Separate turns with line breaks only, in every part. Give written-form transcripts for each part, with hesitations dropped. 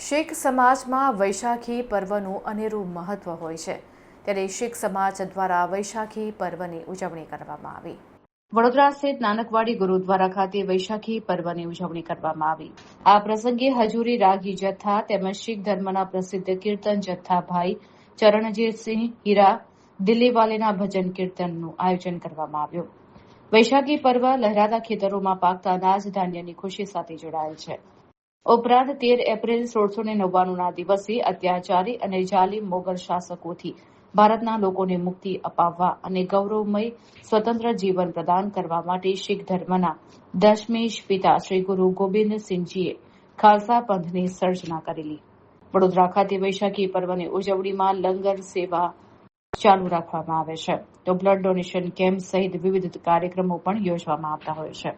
શીખ સમાજમાં વૈશાખી પર્વનું અનેરું મહત્વ હોય છે, ત્યારે શીખ સમાજ દ્વારા વૈશાખી પર્વની ઉજવણી કરવામાં આવી। વડોદરા સ્થિત નાનકવાડી ગુરુદ્વારા ખાતે વૈશાખી પર્વની ઉજવણી કરવામાં આવી। આ પ્રસંગે હજુરી રાગી જથ્થા તેમજ શીખ ધર્મના પ્રસિદ્ધ કીર્તન જથ્થા ભાઈ ચરણજીતસિંહ હીરા દિલ્હીવાલેના ભજન કીર્તનનું આયોજન કરવામાં આવ્યું। વૈશાખી પર્વ લહેરાતા ખેતરોમાં પાકતા અનાજ ધાન્યની ખુશી સાથે જોડાયેલ છે। ઉપરાંત 13 એપ્રિલ 1699ના દિવસે અત્યાચારી અને જાલિમ મોગલ શાસકોથી ભારતના લોકોને મુક્તિ અપાવવા અને ગૌરવમય સ્વતંત્ર જીવન પ્રદાન કરવા માટે શીખ ધર્મના દશમેશ પિતા શ્રી ગુરુ ગોબિંદસિંહજીએ ખાલસા પંથની સર્જના કરેલી। વડોદરા ખાતે વૈશાખી પર્વની ઉજવણીમાં લંગર સેવા ચાલુ રાખવામાં આવે છે, તો બ્લડ ડોનેશન કેમ્પ સહિત વિવિધ કાર્યક્રમો પણ યોજવામાં આવતા હોય છે।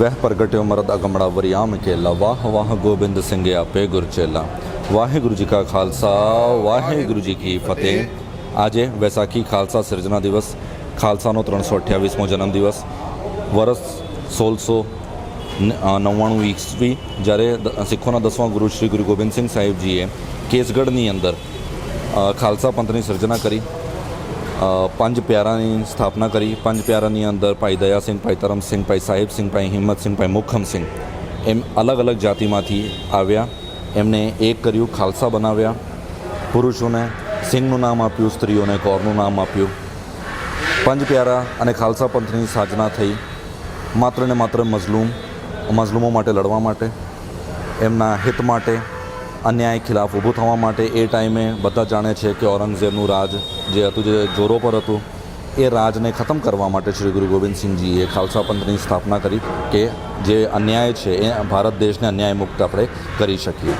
वह प्रगट्यो मरद अगमड़ा वरियाम केला वाह वाह गोबिंद सिंह आपे गुरचेला। वाहेगुरु जी का खालसा वाहेगुरु जी की फतेह। આજે વૈશાખી ખાલસા સર્જના દિવસ, ખાલસાનો 328મો જન્મદિવસ, વર્ષ 1699 ઈસવી, જ્યારે શીખોના 10મા ગુરુ શ્રી ગુરુ ગોબિંદસિંહ સાહેબજીએ કેસગઢની અંદર ખાલસા પંથની સર્જના કરી, પાંચ પ્યારાની સ્થાપના કરી। પાંચ પ્યારાની અંદર ભાઈ દયાસિંહ, ભાઈ ધરમસિંહ, ભાઈ સાહેબસિંહ, ભાઈ હિંમતસિંહ, ભાઈ મુખમસિંહ એમ અલગ અલગ જાતિમાંથી આવ્યા। એમને એક કર્યું, ખાલસા બનાવ્યા। પુરુષોને સિંહનું નામ આપ્યું, સ્ત્રીઓને કૌરનું નામ આપ્યું। પંચ પ્યારા અને ખાલસા પંથની સાધના થઈ માત્ર ને માત્ર મઝલૂમો માટે લડવા માટે, એમના હિત માટે, અન્યાય ખિલાફ ઊભું થવા માટે। એ ટાઈમે બધા જાણે છે કે ઔરંગઝેબનું રાજ જે હતું, જે જોરો પર હતું, એ રાજને ખતમ કરવા માટે શ્રી ગુરુ ગોબિંદસિંહજીએ ખાલસા પંથની સ્થાપના કરી કે જે અન્યાય છે એ ભારત દેશને અન્યાય મુક્ત આપણે કરી શકીએ।